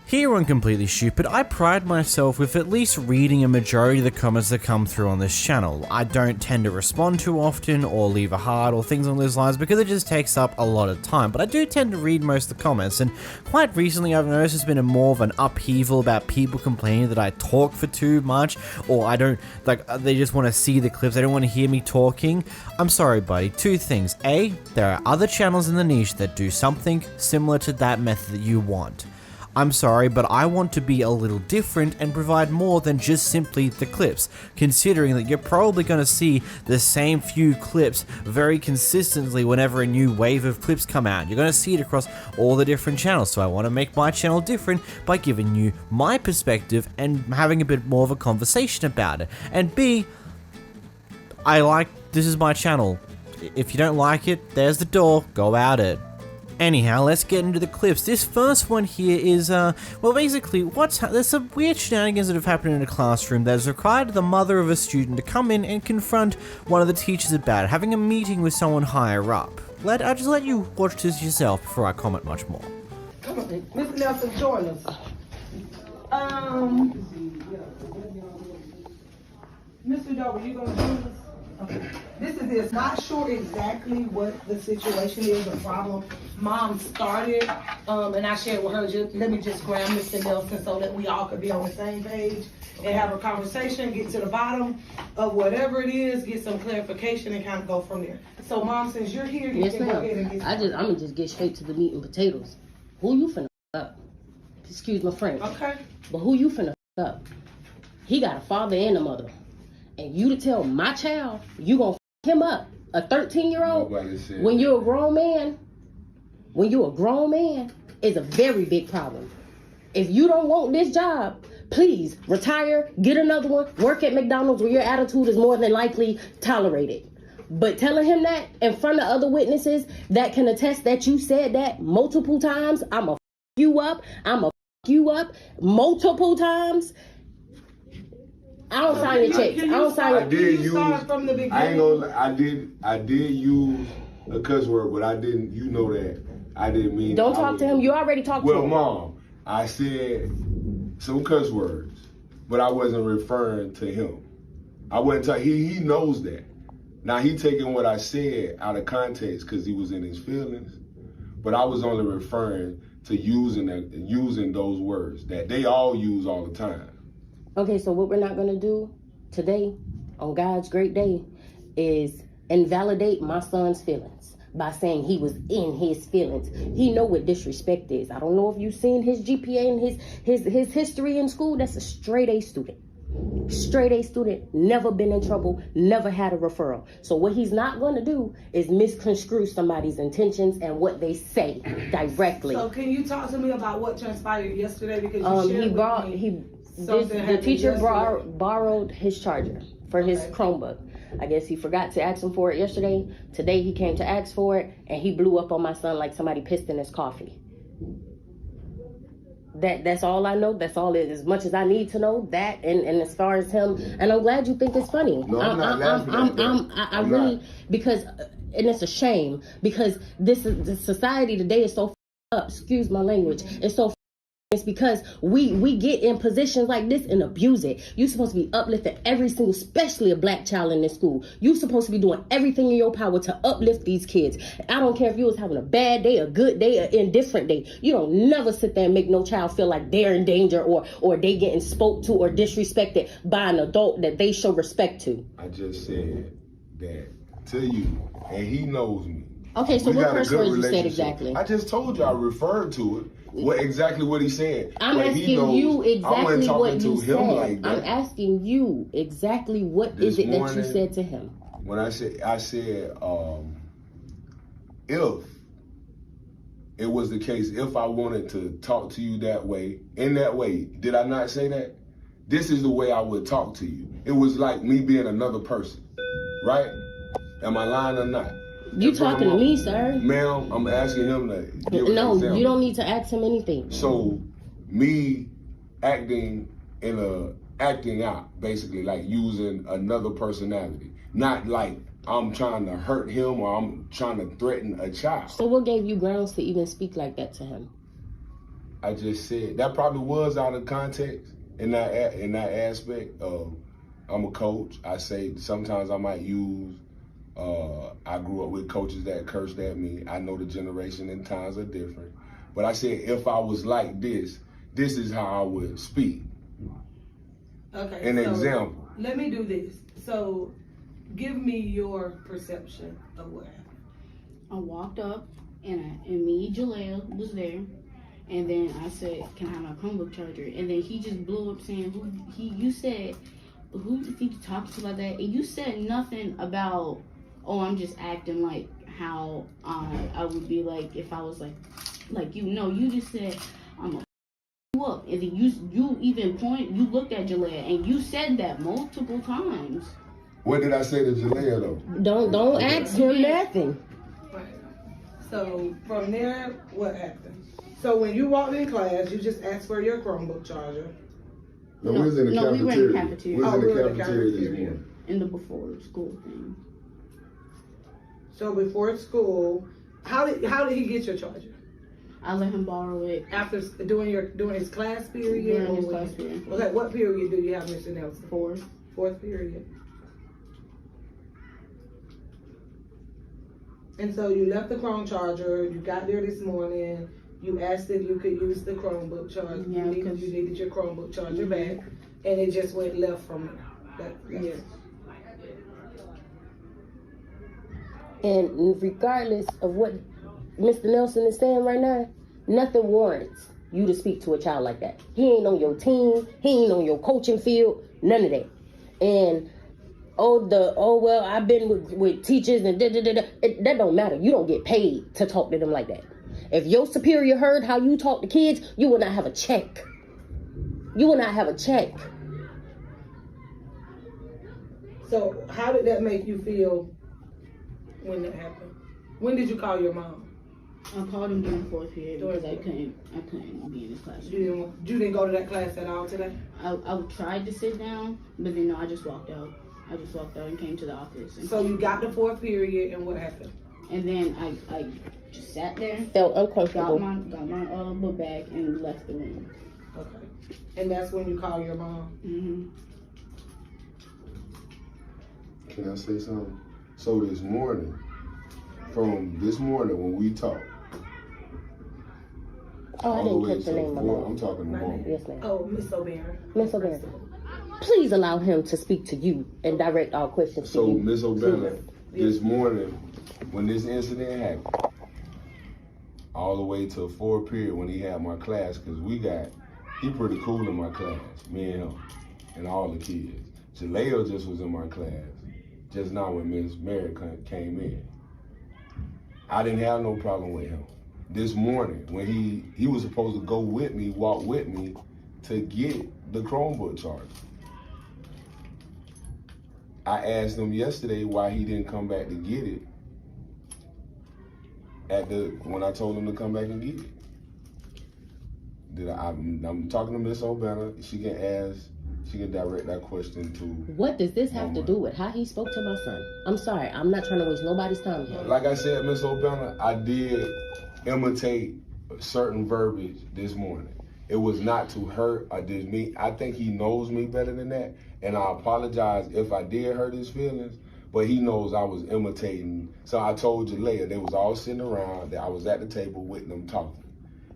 Here on Completely Stupid, I pride myself with at least reading a majority of the comments that come through on this channel. I don't tend to respond too often or leave a heart or things along those lines because it just takes up a lot of time, but I do tend to read most of the comments, and quite recently I've noticed there's been more of an upheaval about people complaining that I talk for too much, or I don't, they just want to see the clips, they don't want to hear me talking. I'm sorry buddy, two things. A, there are other channels in the niche that do something similar to that method that you want. I'm sorry, but I want to be a little different and provide more than just simply the clips, considering that you're probably going to see the same few clips very consistently whenever a new wave of clips come out. You're going to see it across all the different channels, so I want to make my channel different by giving you my perspective and having a bit more of a conversation about it. And B, this is my channel. If you don't like it, there's the door, go at it. Anyhow, let's get into the clips. This first one here is, well, basically, there's some weird shenanigans that have happened in a classroom that has required the mother of a student to come in and confront one of the teachers about it, having a meeting with someone higher up. I'll just let you watch this yourself before I comment much more. Come on, Mr. Nelson, join us. Mr. Dover, you gonna join us? Okay. This is this. Not sure exactly what the situation is, the problem. Mom started, and I shared with her, let me just grab Mr. Nelson so that we all could be on the same page and have a conversation, get to the bottom of whatever it is, get some clarification and kind of go from there. So Mom, since you're here, you can go ahead and get started. I'm gonna just get straight to the meat and potatoes. Who you finna up? Excuse my French. Okay. But who you finna up? He got a father and a mother. And you to tell my child you gonna f him up, a 13-year-old, when you're a grown man, is a very big problem. If you don't want this job, please retire, get another one, work at McDonald's where your attitude is more than likely tolerated. But telling him that in front of other witnesses that can attest that you said that multiple times, I'ma f you up multiple times. I don't sign your checks. I don't sign. I did use. I ain't gonna. I did use a cuss word, but I didn't. You know that I didn't mean. Don't talk to him. You already talked to him. Well, Mom, I said some cuss words, but I wasn't referring to him. I wasn't. He knows that. Now he taking what I said out of context because he was in his feelings, but I was only referring to using those words that they all use all the time. Okay, so what we're not going to do today, on God's great day, is invalidate my son's feelings by saying he was in his feelings. He know what disrespect is. I don't know if you've seen his GPA and his history in school. That's a straight A student. Straight A student, never been in trouble, never had a referral. So what he's not going to do is misconstrue somebody's intentions and what they say directly. So can you talk to me about what transpired yesterday? Because you shared with me. The teacher borrowed his charger for his Chromebook. I guess he forgot to ask him for it yesterday. Today he came to ask for it, and he blew up on my son like somebody pissed in his coffee. That's all I know. That's all it is. As much as I need to know that, and as far as him, and I'm glad you think it's funny. No, I'm not laughing at that. Because, and it's a shame because the society today is so up. Excuse my language. It's so. It's because we get in positions like this and abuse it. You're supposed to be uplifting every single, especially a black child in this school. You're supposed to be doing everything in your power to uplift these kids. I don't care if you was having a bad day, a good day, an indifferent day. You don't never sit there and make no child feel like they're in danger or they getting spoke to or disrespected by an adult that they show respect to. I just said that to you, and he knows me. Okay, so what curse words you said exactly? I just told you I referred to it. Exactly what he said. I'm asking you exactly what you said. Like I'm asking you exactly what is it that you said to him. When I said if it was the case, if I wanted to talk to you that way, in that way, did I not say that? This is the way I would talk to you. It was like me being another person, right? Am I lying or not? You talking to me, sir? Ma'am, I'm asking him to give an example. You don't need to ask him anything. So, me acting out, basically, like using another personality. Not like I'm trying to hurt him or I'm trying to threaten a child. So what gave you grounds to even speak like that to him? I just said that probably was out of context in that aspect of I'm a coach. I say sometimes I might use. I grew up with coaches that cursed at me. I know the generation and times are different, but I said if I was like this is how I would speak. Okay. An so example. Let me do this. So, give me your perception of what happened. I walked up and me, Jaleel, was there. And then I said, "Can I have my Chromebook charger?" And then he just blew up saying, you said, who did you talk to like that? And you said nothing about, oh, I'm just acting like how I would be like if I was like you. No, you just said, I'm a you up. And then you even you looked at Jalea and you said that multiple times. What did I say to Jalea though? Don't ask him nothing. Right. So, from there, what happened? So, when you walked in class, you just asked for your Chromebook charger. No, we was in the cafeteria. We were in the cafeteria. We was Oh, in we were the in the cafeteria this cafeteria. morning. In the before school thing. So, before school, how did he get your charger? I let him borrow it. After during his class period? During his or class period. Okay, what period do you have, Mr. Nelson? Fourth period. And so you left the Chrome charger, you got there this morning, you asked if you could use the Chromebook charger. Yeah, you needed your Chromebook charger back, and it just went left from there. Yes. And regardless of what Mr. Nelson is saying right now, nothing warrants you to speak to a child like that. He ain't on your team. He ain't on your coaching field. None of that. And well, I've been with teachers and that don't matter. You don't get paid to talk to them like that. If your superior heard how you talk to kids, you will not have a check. You will not have a check. So how did that make you feel when that happened? When did you call your mom? I called him during fourth period because I couldn't be in his class. You didn't go to that class at all today? I tried to sit down, but then no, I just walked out. I just walked out and came to the office. So you got the fourth period, and what happened? And then I just sat there, Felt uncomfortable. got my book bag and left the room. Okay. And that's when you call your mom? Mm-hmm. Can I say something? So this morning when we talked, Oh, I all the didn't way catch the to name of four, mom. I'm talking to mom. Yes, ma'am. Oh, Miss O'Barron. Miss O'Barron, please allow him to speak to you and direct our questions So to you. Miss O'Bannon, this morning when this incident happened, all the way to fourth period when he had my class, because he pretty cool in my class, me and him, and all the kids. Jaleo just was in my class, just now when Miss Mary came in. I didn't have no problem with him. This morning, when he was supposed to go with me, walk with me to get the Chromebook charger. I asked him yesterday why he didn't come back to get it when I told him to come back and get it. I'm talking to Miss O'Banner. She can direct that question to. What does this have to do with how he spoke to my son? I'm sorry, I'm not trying to waste nobody's time here. Like I said, Miss O'Banner, I did imitate certain verbiage this morning. It was not to hurt or dismean. I think he knows me better than that, and I apologize if I did hurt his feelings, but he knows I was imitating. So I told you later, they was all sitting around, that I was at the table with them talking,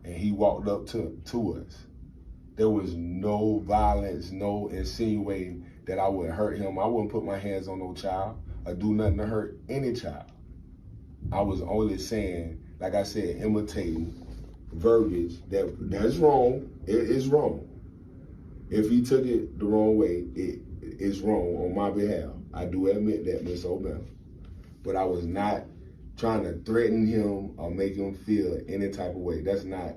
and he walked up to us. There was no violence, no insinuating that I would hurt him. I wouldn't put my hands on no child or do nothing to hurt any child. I was only saying, like I said, imitating verbiage that's wrong. It is wrong. If he took it the wrong way, it is wrong on my behalf. I do admit that, Miss O'Banner. But I was not trying to threaten him or make him feel any type of way. That's not,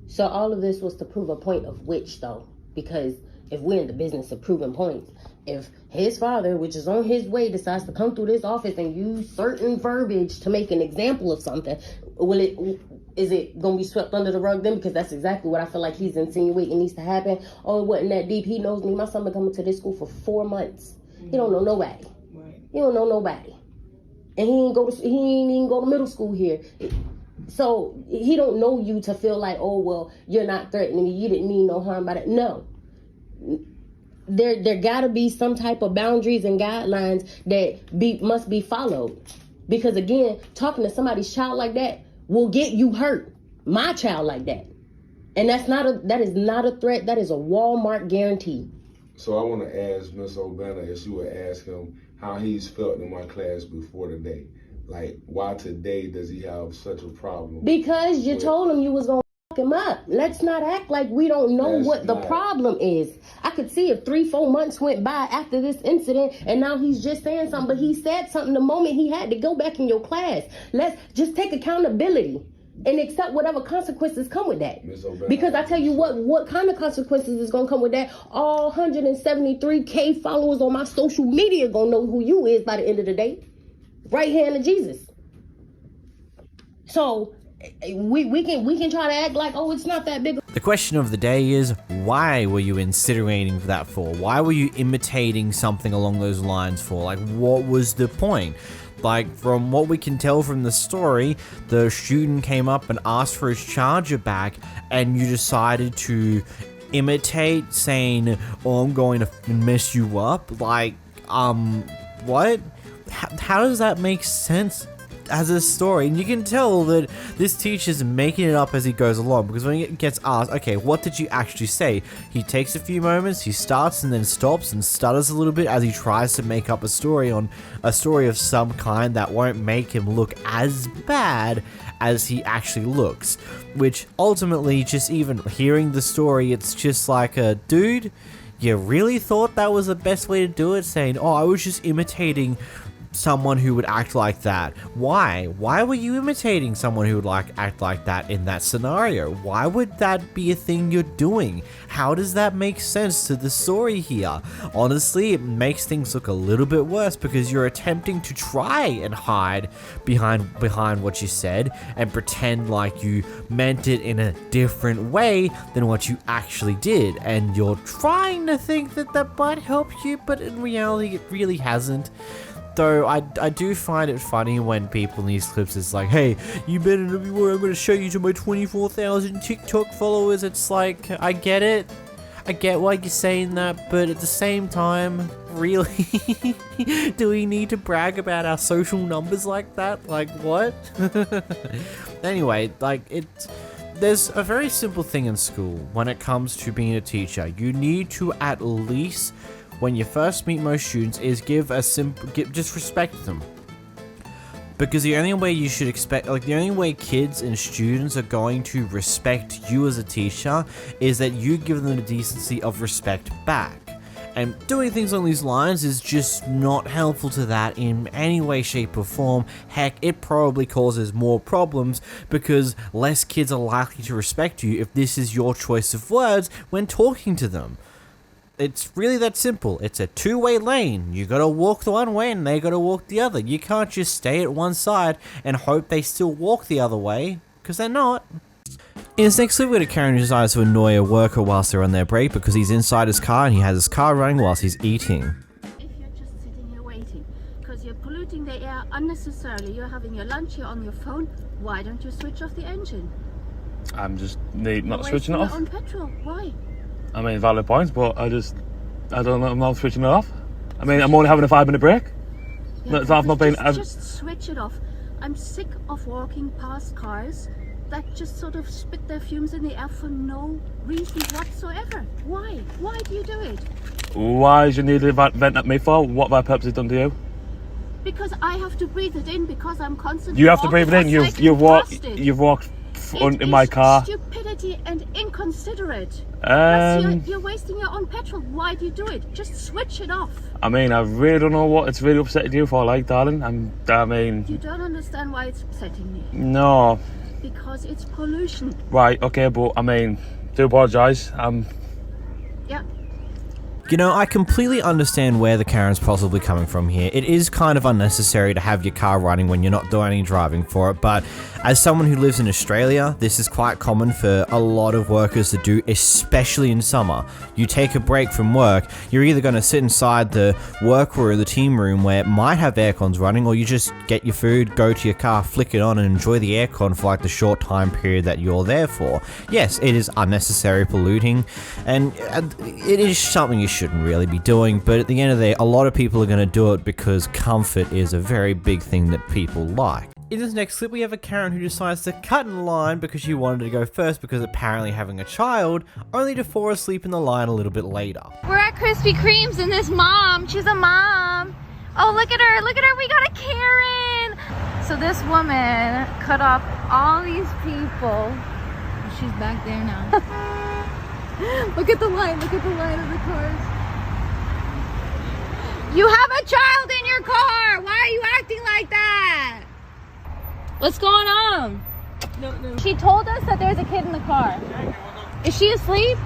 So all of this was to prove a point of which, though? Because if we're in the business of proving points, if his father, which is on his way, decides to come through this office and use certain verbiage to make an example of something, is it going to be swept under the rug then? Because that's exactly what I feel like he's insinuating needs to happen. Oh, it wasn't that deep. He knows me. My son been coming to this school for 4 months. He don't know nobody. Right. He don't know nobody. And he ain't even go to middle school here. So he don't know you to feel like, oh, well, you're not threatening me. You didn't mean no harm by that. No. There gotta be some type of boundaries and guidelines that must be followed. Because again, talking to somebody's child like that will get you hurt. My child like that. And that is not a threat. That is a Walmart guarantee. So I want to ask Ms. O'Banner if she would ask him how he's felt in my class before today. Like, why today does he have such a problem? Because you told him you was going to fuck him up. Let's not act like we don't know what the problem is. I could see if 3-4 months went by after this incident and now he's just saying something, but he said something the moment he had to go back in your class. Let's just take accountability and accept whatever consequences come with that. Because I tell you what kind of consequences is going to come with that? All 173K followers on my social media going to know who you is by the end of the day. Right hand of Jesus. So we can try to act like, oh, it's not that big. The question of the day is, why were you insinuating that for? Why were you imitating something along those lines for? Like, what was the point? Like, from what we can tell from the story, the student came up and asked for his charger back, and you decided to imitate, saying, oh, I'm going to mess you up. Like, what? How does that make sense as a story? And you can tell that this teacher's making it up as he goes along, because when he gets asked, okay, what did you actually say? He takes a few moments, he starts and then stops and stutters a little bit as he tries to make up a story of some kind that won't make him look as bad as he actually looks. Which ultimately, just even hearing the story, it's just like a dude, you really thought that was the best way to do it? Saying, oh, I was just imitating someone who would act like that. Why were you imitating someone who would act like that in that scenario? Why would that be a thing you're doing? How does that make sense to the story here? Honestly, it makes things look a little bit worse, because you're attempting to try and hide behind what you said and pretend like you meant it in a different way than what you actually did, and you're trying to think that might help you, but in reality it really hasn't. Though I do find it funny when people in these clips is like, hey, you better not be worried, I'm going to show you to my 24,000 TikTok followers. It's like, I get it. I get why you're saying that, but at the same time, really? Do we need to brag about our social numbers like that? Like, what? Anyway, there's a very simple thing in school when it comes to being a teacher. You need to at least, when you first meet most students, is just respect them. Because the only way you should expect, the only way kids and students are going to respect you as a teacher is that you give them the decency of respect back. And doing things on these lines is just not helpful to that in any way, shape, or form. Heck, it probably causes more problems, because less kids are likely to respect you if this is your choice of words when talking to them. It's really that simple. It's a two-way lane. You gotta walk the one way and they gotta walk the other. You can't just stay at one side and hope they still walk the other way, because they're not. In this next clip, we're going to Karen who decides to annoy a worker whilst they're on their break because he's inside his car and he has his car running whilst he's eating. If you're just sitting here waiting, because you're polluting the air unnecessarily, you're having your lunch, you're on your phone, why don't you switch off the engine? I'm just not switching it off. You're on petrol, why? I mean, valid points, but I don't know, I'm not switching it off. I mean, I'm only having a 5-minute break. Yeah, I've not been. Just switch it off. I'm sick of walking past cars that just sort of spit their fumes in the air for no reason whatsoever. Why? Why do you do it? Why do you need to vent at me for? What have I purposely done to you? Because I have to breathe it in because I'm constantly. You have to breathe it in. You've walked in my car. Stupidity and inconsiderate. You're wasting your own petrol. Why do you do it? Just switch it off. I mean, I really don't know what it's really upsetting you for, like, darling. I mean. You don't understand why it's upsetting me. No. Because it's pollution. Right. Okay, but I mean, do apologise. Yeah. You know, I completely understand where the Karen's possibly coming from here. It is kind of unnecessary to have your car running when you're not doing any driving for it, but as someone who lives in Australia, this is quite common for a lot of workers to do, especially in summer. You take a break from work, you're either going to sit inside the work or the team room where it might have aircons running, or you just get your food, go to your car, flick it on and enjoy the aircon for like the short time period that you're there for. Yes, it is unnecessary polluting, and it is something you shouldn't really be doing, but at the end of the day, a lot of people are going to do it because comfort is a very big thing that people like. In this next clip, we have a Karen who decides to cut in line because she wanted to go first because apparently having a child, only to fall asleep in the line a little bit later. We're at Krispy Kreme's and this mom, she's a mom. Oh, look at her, we got a Karen. So this woman cut off all these people. She's back there now. Look at the line of the cars. You have a child in your car. Why are you acting like that? What's going on? No. She told us that there's a kid in the car. Is she asleep?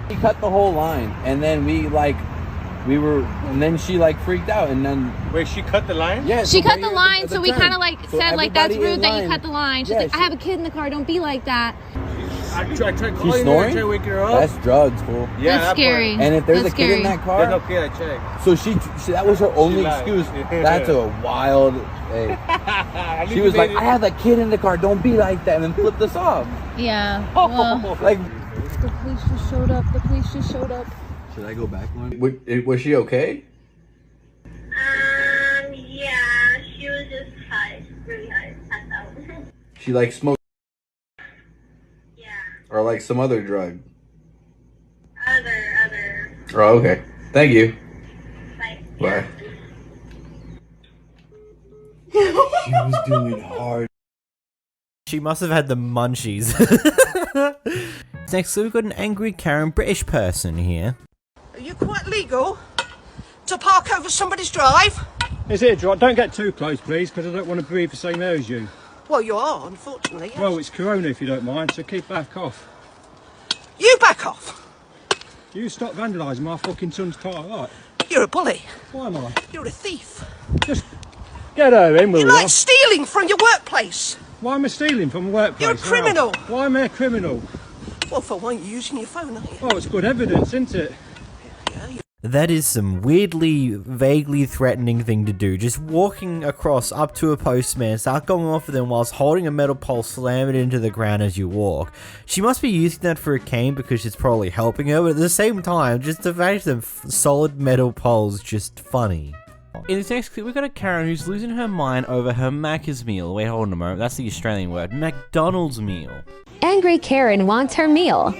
She cut the whole line, and then and then she like freaked out, and then wait, she cut the line? Yeah, she cut the line, so we kind of like said like that's everybody rude in that you line- cut the line. She's Yeah, like, I have a kid in the car. Don't be like that. I tried calling she's her, snoring. I tried waking her up. That's drugs, fool. Yeah, That's scary. And if there's That's a kid in scary. that car, There's no kid, I checked. so she that was her only lied. excuse. That's a wild. Hey. She was like, I have a kid in the car. Don't be like that, and then flipped us off. Yeah. Well, Like, the police just showed up. should I go back one? Was she okay? Yeah, she was just high, really high, passed out. She like smoked Yeah, or like some other drug. other. Oh, okay. Thank you. Like, Bye. She was doing hard. She must have had the munchies. Next, we've got an angry Karen British person here. Are you quite legal to park over somebody's drive? Is it a drive? Don't get too close, please, because I don't want to breathe the same air as you. Well, you are, unfortunately. Yes. Well, it's Corona if you don't mind, so keep back off. You back off. You stop vandalising my fucking son's car, right? You're a bully. Why am I? You're a thief. Just get her in, will You you? like stealing from your workplace. Why am I stealing from a workplace? You're a criminal. Why am I a criminal? Well, for one, you're using your phone, aren't you? Oh, it's good evidence, isn't it? That is some weirdly, vaguely threatening thing to do. Just walking across up to a postman, start going off with them whilst holding a metal pole, slam it into the ground as you walk. She must be using that for a cane because it's probably helping her, but at the same time, just the fact them solid metal poles just funny. In this next clip, we've got a Karen who's losing her mind over her Macca's meal. Wait, hold on a moment. That's the Australian word. McDonald's meal. Angry Karen wants her meal.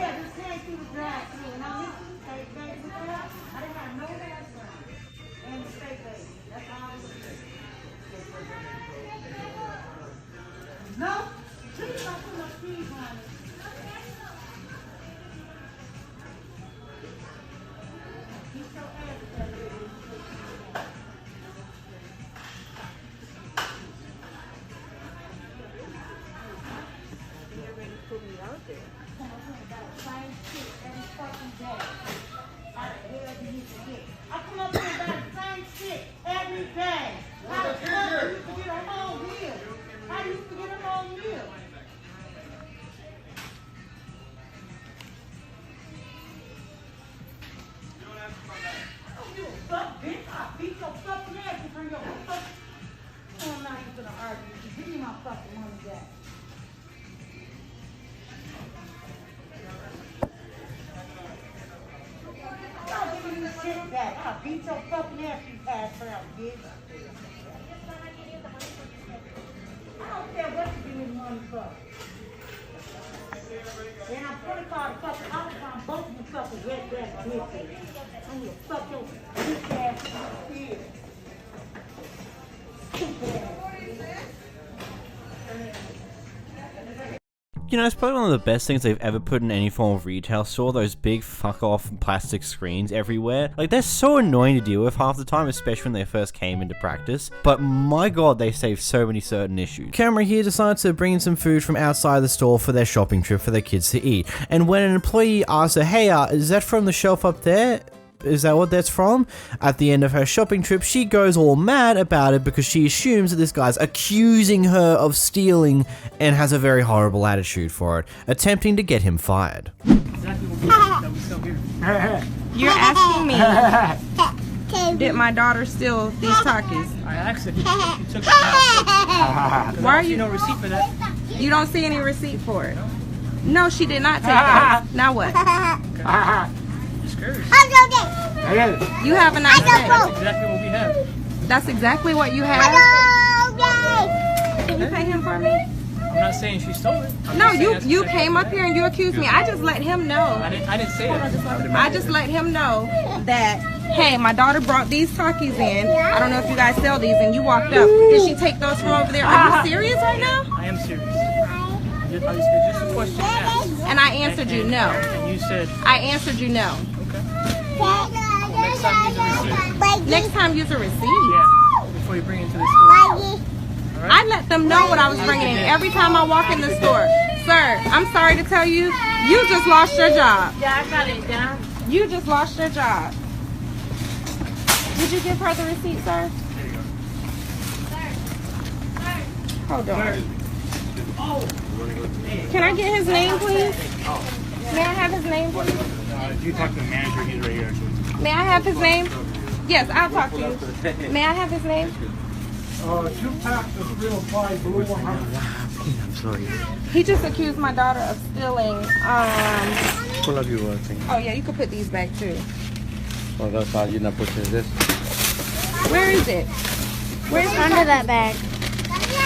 Beat your fucking ass, you pass out, bitch. I don't care what you do with money for. And I'm gonna call the fucking office on both of you fucking red grass bitches. I'm gonna fuck your bitch ass in the field. Stupid ass. You know, it's probably one of the best things they've ever put in any form of retail store, those big fuck-off plastic screens everywhere. Like, they're so annoying to deal with half the time, especially when they first came into practice. But my god, they save so many certain issues. Camera here decides to bring in some food from outside the store for their shopping trip for their kids to eat. And when an employee asks her, hey, is that from the shelf up there? Is that what that's from? At the end of her shopping trip, she goes all mad about it because she assumes that this guy's accusing her of stealing and has a very horrible attitude for it, attempting to get him fired. You're asking me, did my daughter steal these Takis? I asked if you took it. Why are you no receipt for that? You don't see any receipt for it? No, she did not take those. Now what? You have a nice day. That's exactly what we have. That's exactly what you have? Can you pay him for me? I'm not saying she stole it. No, you came up here and you accused me. I just let him know. I didn't say it. I just let him know that, hey, my daughter brought these Takis in. I don't know if you guys sell these, and you walked up. Did she take those from over there? Are you serious right now? I am serious. It's just a question I asked. And I answered you no. And you said... I answered you no. Next time use a receipt. Next time use a receipt? Yeah, before you bring it to the store. Right? I let them know what I was bringing in every time I walk in the store. Sir, I'm sorry to tell you, you just lost your job. Yeah, I got it down. You just lost your job. Did you give her the receipt, sir? Hold on. Can I get his name, please? May I have his name, please? If you talk to the manager, he's right here actually. May I have his name? Yes, I'll talk to you. May I have his name? 2 packs of 305 blue 100. I'm sorry. He just accused my daughter of stealing. Pull up your thing. Oh yeah, you can put these back too. Oh, that's all. You're not pushing this. Where is it? Where's Under that bag.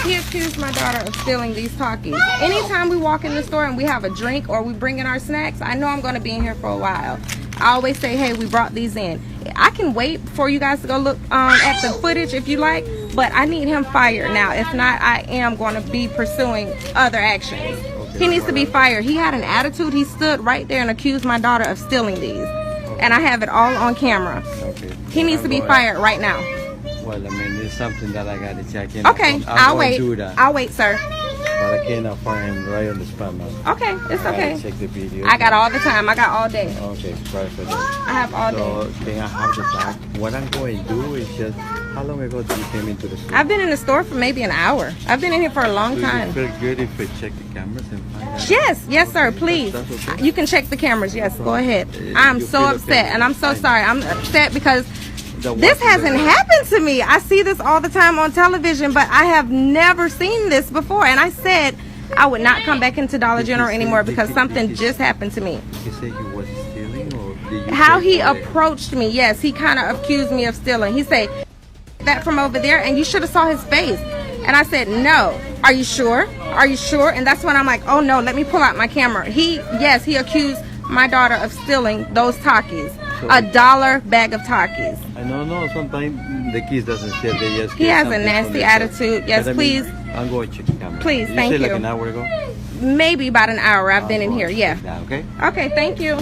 He accused my daughter of stealing these Takis. Anytime we walk in the store and we have a drink or we bring in our snacks, I know I'm going to be in here for a while. I always say, hey, we brought these in. I can wait for you guys to go look at the footage if you like, but I need him fired now. If not, I am going to be pursuing other actions. He needs to be fired. He had an attitude. He stood right there and accused my daughter of stealing these. And I have it all on camera. He needs to be fired right now. Well, I mean, it's something that I got to check in. Okay, I'll wait. Do that. I'll wait, sir. But I cannot find him right on the spot now. Okay, it's okay. Check the video. I got all the time. I got all day. Okay, perfect. I have all day. So, can I have the fact? What I'm going to do is just, how long ago did you came into the store? I've been in the store for maybe an hour. I've been in here for a long time. Do you feel good if we check the cameras and find out? Yes, sir, please. That's okay. You can check the cameras. Yes, go ahead. I'm so upset, and I'm so sorry. I'm upset because this hasn't happened to me. I see this all the time on television, but I have never seen this before. And I said I would not come back into Dollar General anymore because something just happened to me. He said he was stealing, or did you How he approached me, yes, he kind of accused me of stealing. He said that from over there, and you should have saw his face. And I said, no. Are you sure? Are you sure? And that's when I'm like, oh no, let me pull out my camera. He accused my daughter of stealing those Takis. $1 bag of Takis. I know sometimes the kids doesn't steal. They just He has a nasty attitude. Yes, please. I'm going to check the camera. Please, thank you. You said like an hour ago? Maybe about an hour I've been in here, yeah. Okay. Okay, thank you.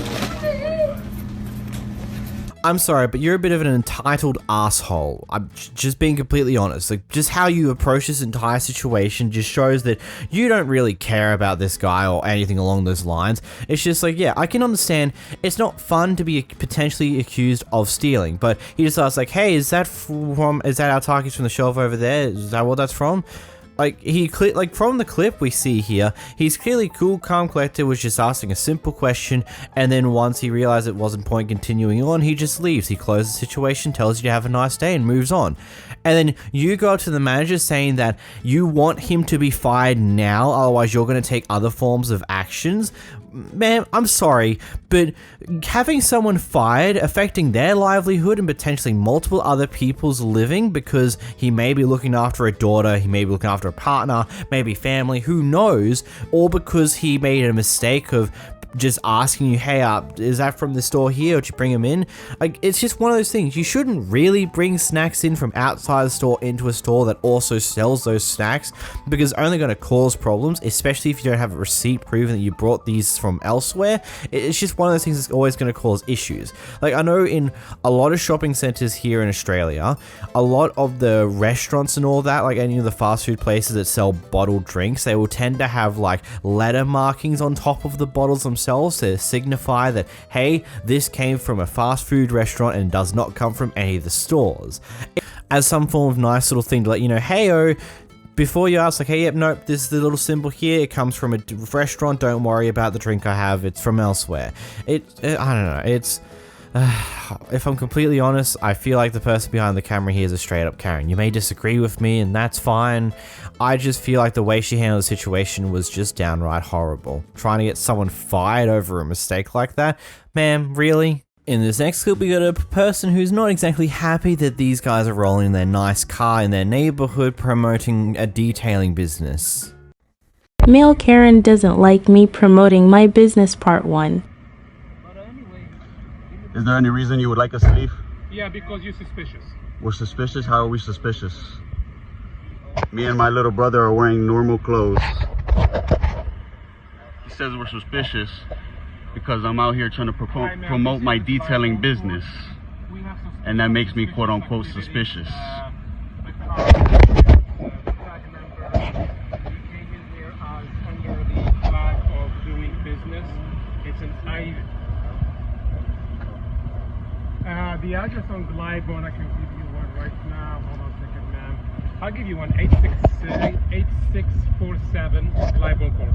I'm sorry, but you're a bit of an entitled asshole. I'm just being completely honest. Like, just how you approach this entire situation just shows that you don't really care about this guy or anything along those lines. It's just like, yeah, I can understand it's not fun to be potentially accused of stealing, but he just asks like, hey, is that our Takis from the shelf over there? Is that what that's from? Like, from the clip we see here, he's clearly cool, calm, collected, was just asking a simple question, and then once he realized it wasn't point continuing on, he just leaves. He closes the situation, tells you to have a nice day, and moves on. And then you go up to the manager saying that you want him to be fired now, otherwise you're going to take other forms of actions. Man, I'm sorry, but having someone fired, affecting their livelihood and potentially multiple other people's living because he may be looking after a daughter, he may be looking after a partner, maybe family, who knows, or because he made a mistake of just asking you, hey, is that from the store here, or did you bring them in? Like, it's just one of those things. You shouldn't really bring snacks in from outside the store into a store that also sells those snacks, because it's only going to cause problems, especially if you don't have a receipt proving that you brought these from elsewhere. It's just one of those things that's always going to cause issues. Like, I know in a lot of shopping centers here in Australia, a lot of the restaurants and all that, like any of the fast food places that sell bottled drinks, they will tend to have like letter markings on top of the bottles themselves to signify that, hey, this came from a fast food restaurant and does not come from any of the stores, as some form of nice little thing to let you know, hey, oh, before you ask, like, hey, yep, nope, this is the little symbol here, it comes from a restaurant, don't worry about the drink I have, it's from elsewhere. I don't know, it's, if I'm completely honest, I feel like the person behind the camera here is a straight up Karen. You may disagree with me, and that's fine. I just feel like the way she handled the situation was just downright horrible. Trying to get someone fired over a mistake like that? Ma'am, really? In this next clip, we got a person who's not exactly happy that these guys are rolling in their nice car in their neighborhood promoting a detailing business. Male Karen doesn't like me promoting my business part 1. Is there any reason you would like us to leave? Yeah, because you're suspicious. We're suspicious? How are we suspicious? Me and my little brother are wearing normal clothes. He says we're suspicious because I'm out here trying to promote my detailing business. And that makes me quote unquote suspicious. The address on Glyborn, I can give you one right now. Hold on a second, ma'am. I'll give you one, 8647 Glyborn Court.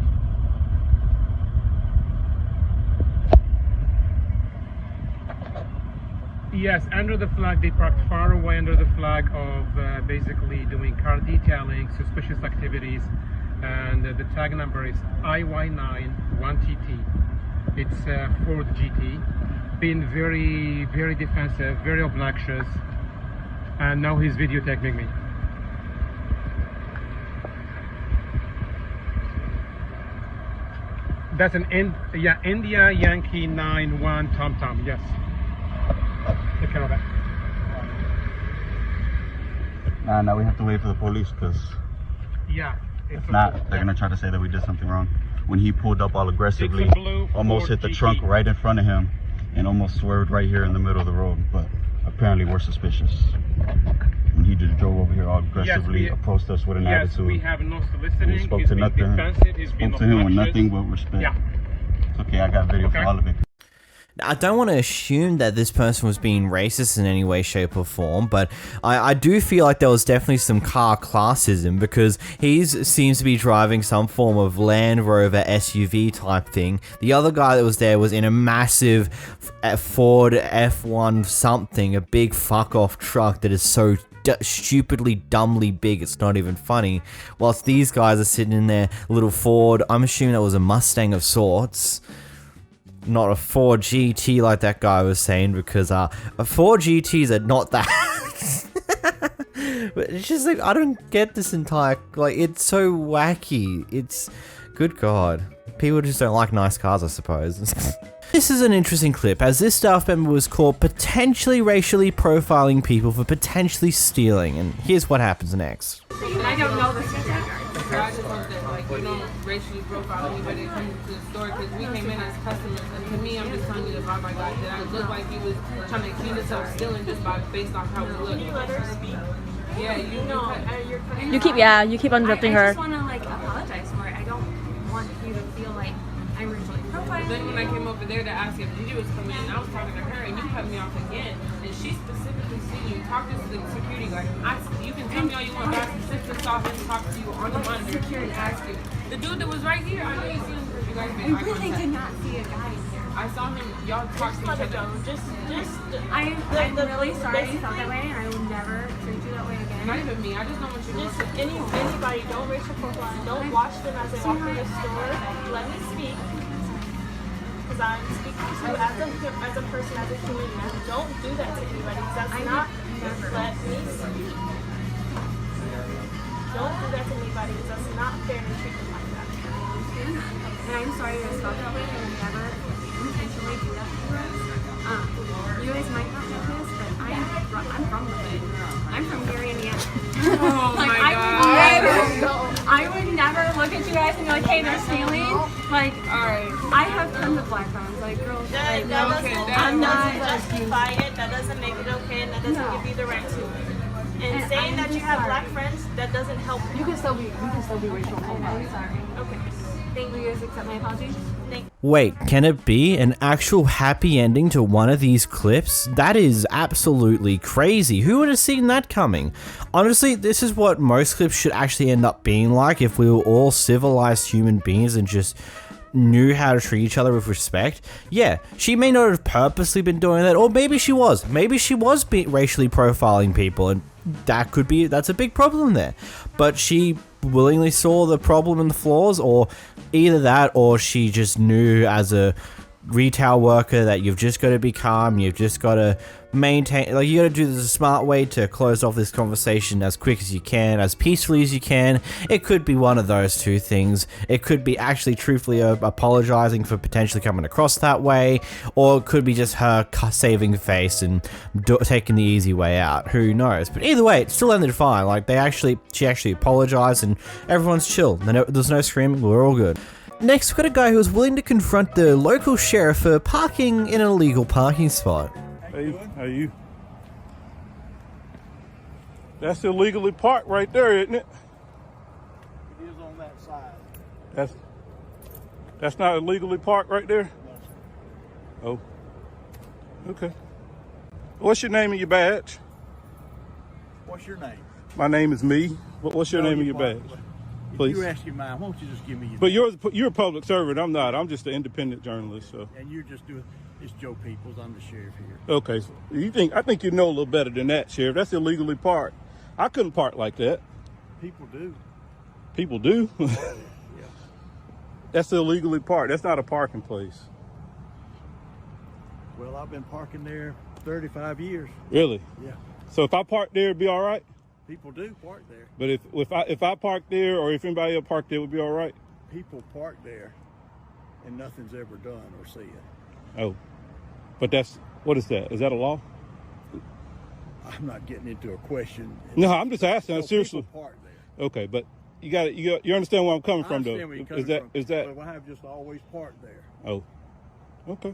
Yes, under the flag, they parked far away under the flag of basically doing car detailing, suspicious activities, and the tag number is IY91TT. It's Ford GT. Been very, very defensive, very obnoxious, and now he's videotaping me. That's an India Yankee 91 Tom. Yes. Take care of that. Now we have to wait for the police because if not, they're gonna try to say that we did something wrong. When he pulled up all aggressively, almost hit the trunk right in front of him, and almost swerved right here in the middle of the road. But apparently we're suspicious. When he just drove over here all aggressively, approached us with an attitude. We have no soliciting. We spoke to nothing. Spoke to him with nothing but respect. Yeah. It's okay, I got video for all of it. I don't want to assume that this person was being racist in any way, shape, or form, but I do feel like there was definitely some car classism, because he seems to be driving some form of Land Rover SUV type thing. The other guy that was there was in a massive Ford F1 something, a big fuck-off truck that is so stupidly, dumbly big, it's not even funny. Whilst these guys are sitting in their little Ford, I'm assuming that was a Mustang of sorts. Not a Ford GT like that guy was saying, because Ford GTs are not that. But it's just like, I don't get this entire, like, it's so wacky. It's, good God. People just don't like nice cars, I suppose. This is an interesting clip, as this staff member was caught potentially racially profiling people for potentially stealing, and here's what happens next. And I don't know the security guard. So I just want that, like, you don't racially profile anybody that comes to the store, because we came in as customers, and to me, I'm just telling you the vibe I got, that I look like he was trying to accuse us of stealing just based off how we look. Can you let her speak? Yeah, you know, you keep interrupting her. I just want to, like, apologize for it. I don't want you to feel like I'm racially profiling. Then when I came over there to ask if Gigi was coming in, I was talking to her, and you cut me off again, and she specifically seen you talk to the security guard. You can tell me all you want, but I specifically saw him talk to you on the monitor. Security asked you. The dude that was right here, I know you seen him because you guys made eye contact. I really did not see a guy in here. I saw him, y'all talked to each other. I'm really sorry you felt that way, and I will never treat you that way again. Not even me, I just don't want you to Listen, anybody, don't racial profile, don't watch them as they walk through the store. Let me speak. Because I'm speaking to you as a person, as a human being. Don't do that to anybody, because that's not, let me speak. Don't do that to anybody, because that's not fair to treat them like that. And I'm sorry I felt that way, and I never do that to us. You guys might not know this, but I'm from the hood. I'm from Gary, Indiana. Oh like, my God. I would never look at you guys and be like, hey, they're stealing. Like, alright. I have tons of black friends. Like, girls, That doesn't justify it. That doesn't make it okay, and that doesn't give you the right to it. And saying that you have black friends, that doesn't help. You can still be racial. I'm sorry. Okay. Thank you. Guys accept my apologies. Wait, can it be an actual happy ending to one of these clips? That is absolutely crazy. Who would have seen that coming? Honestly, this is what most clips should actually end up being like if we were all civilized human beings and just knew how to treat each other with respect. Yeah, she may not have purposely been doing that, or maybe she was. Maybe she was racially profiling people, and that's a big problem there. But she willingly saw the problem and the flaws, or either that, or she just knew as a retail worker that you've just got to be calm, you've just got to maintain, like, you got to do this a smart way to close off this conversation as quick as you can, as peacefully as you can. It could be one of those two things. It could be actually truthfully apologizing for potentially coming across that way, or it could be just her saving face and taking the easy way out. Who knows? But either way, it still ended fine. Like, she actually apologized and everyone's chill. There's no screaming. We're all good. Next, we've got a guy who was willing to confront the local sheriff for parking in an illegal parking spot. Hey, how are you? That's illegally parked right there, isn't it? It is on that side. That's not illegally parked right there? Oh. Okay. What's your name and your badge? What's your name? My name is me. What's your name and your badge? Please. You're asking mine. Why don't you just give me your But you're a public servant. I'm not. I'm just an independent journalist. So. And you're just doing, it's Joe Peoples. I'm the sheriff here. Okay. So I think you know a little better than that, Sheriff. That's illegally parked. I couldn't park like that. People do. People do? Yeah. That's illegally parked. That's not a parking place. Well, I've been parking there 35 years. Really? Yeah. So if I park there, it'd be all right? People do park there. But if I park there, or if anybody else parked there, it would be all right? People park there, and nothing's ever done or said. Oh. But what is that? Is that a law? I'm not getting into a question. No, I'm just asking. So Seriously. People park there. Okay, but you understand where I'm coming from, though? Where you're coming from. Is that? Well, I have just always parked there. Oh. Okay.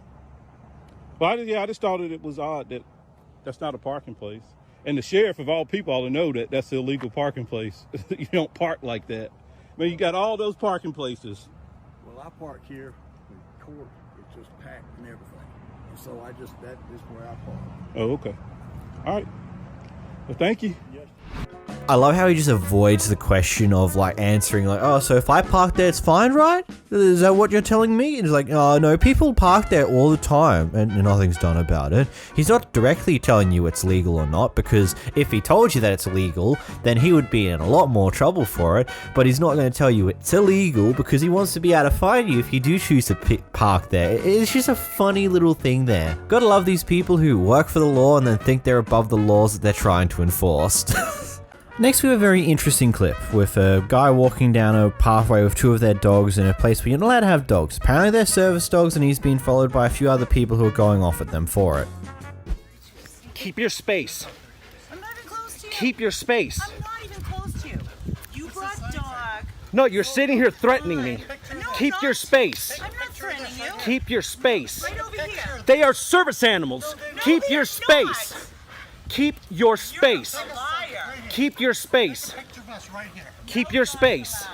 Well, I just thought it was odd that that's not a parking place. And the sheriff of all people ought to know that that's an illegal parking place. You don't park like that. I mean, you got all those parking places. Well, I park here in court. It's just packed and everything. And so that is where I park. Oh, okay. All right. Well, thank you. Yes. I love how he just avoids the question of like answering like, oh, so if I park there, it's fine, right? Is that what you're telling me? And he's like, oh no, people park there all the time and nothing's done about it. He's not directly telling you it's legal or not, because if he told you that it's illegal, then he would be in a lot more trouble for it. But he's not going to tell you it's illegal because he wants to be able to fine you if you do choose to park there. It's just a funny little thing there. Gotta love these people who work for the law and then think they're above the laws that they're trying to enforce. Next, we have a very interesting clip with a guy walking down a pathway with two of their dogs in a place where you're not allowed to have dogs. Apparently they're service dogs and he's being followed by a few other people who are going off at them for it. Keep your space. I'm not even close to you. Keep your space. I'm not even close to you. You brought dog. No, you're sitting here threatening me. No, Keep your space. I'm not threatening you. Keep your space. Right over here. They are service animals. Keep your space. Keep your space. You're a liar. Keep your space. Keep your space.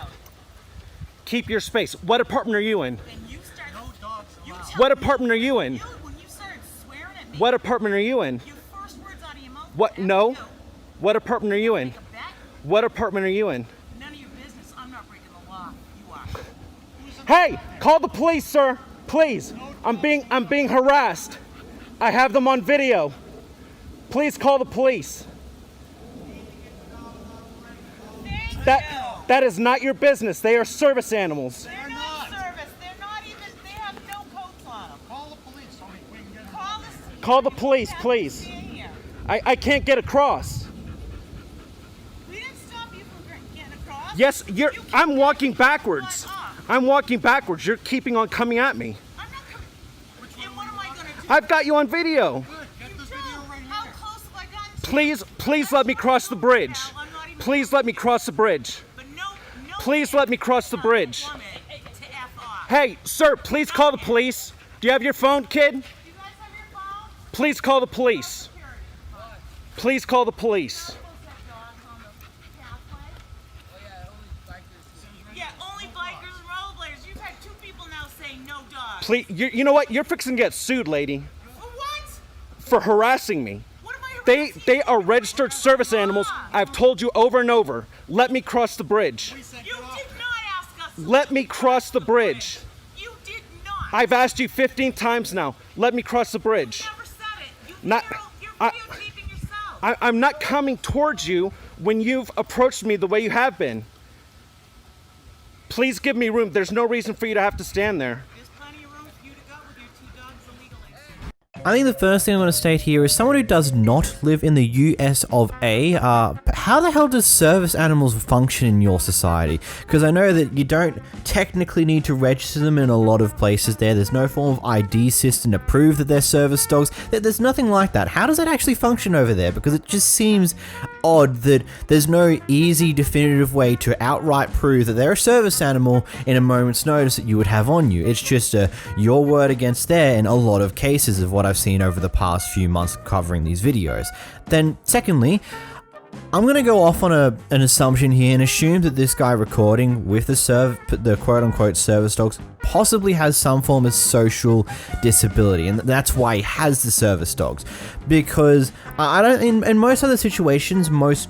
Keep your space. What apartment are you in? What apartment are you in? What apartment are you in? What? No. What apartment are you in? What apartment are you in? None of your business. I'm not breaking the law. You are. Hey, call the police, sir. Please. I'm being harassed. I have them on video. Please call the police. That is not your business. They are service animals. They're not service. They're not even. They have no coats on them. Call the police so we can get them. Call the police, please. I can't get across. We didn't stop you from getting across. Yes, I'm walking backwards. I'm walking backwards. You're keeping on coming at me. In one of my I've got you on video. How close have I gotten to Please let me cross the bridge. Please let me cross the bridge. Please let me cross the bridge. Hey, sir, please call the police. Do you have your phone, kid? Please call the police. Please call the police. Yeah, only bikers and rollerbladers. You've had 2 people now say no dogs. Please, you know what? You're fixing to get sued, lady. For what? For harassing me. They are registered service animals. I've told you over and over. Let me cross the bridge. You did not ask us. Let me cross the bridge. You did not. I've asked you 15 times now. Let me cross the bridge. You never said it. I'm not coming towards you when you've approached me the way you have been. Please give me room. There's no reason for you to have to stand there. I think the first thing I'm going to state here is someone who does not live in the US of A, how the hell does service animals function in your society? Because I know that you don't technically need to register them in a lot of places there. There's no form of ID system to prove that they're service dogs. There's nothing like that. How does that actually function over there? Because it just seems odd that there's no easy definitive way to outright prove that they're a service animal in a moment's notice that you would have on you. It's just your word against their in a lot of cases of what I've seen over the past few months covering these videos. Then secondly, I'm going to go off on an assumption here and assume that this guy recording with the quote-unquote service dogs possibly has some form of social disability, and that's why he has the service dogs. Because I don't, in most other situations, most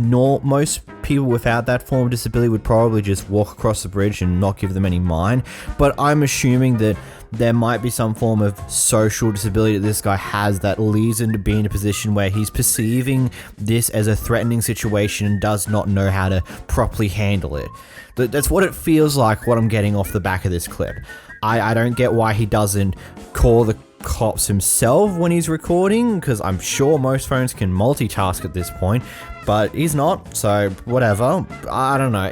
people without that form of disability would probably just walk across the bridge and not give them any mind. But I'm assuming that there might be some form of social disability that this guy has that leads him to be in a position where he's perceiving this as a threatening situation and does not know how to properly handle it. That's what it feels like, what I'm getting off the back of this clip. I don't get why he doesn't call the cops himself when he's recording, because I'm sure most phones can multitask at this point, but he's not, so whatever. I don't know,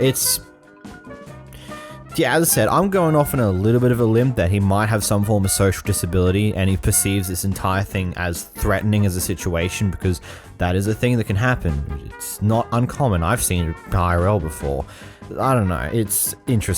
yeah, as I said, I'm going off on a little bit of a limb that he might have some form of social disability and he perceives this entire thing as threatening as a situation, because that is a thing that can happen. It's not uncommon. I've seen it IRL before. I don't know. It's interesting.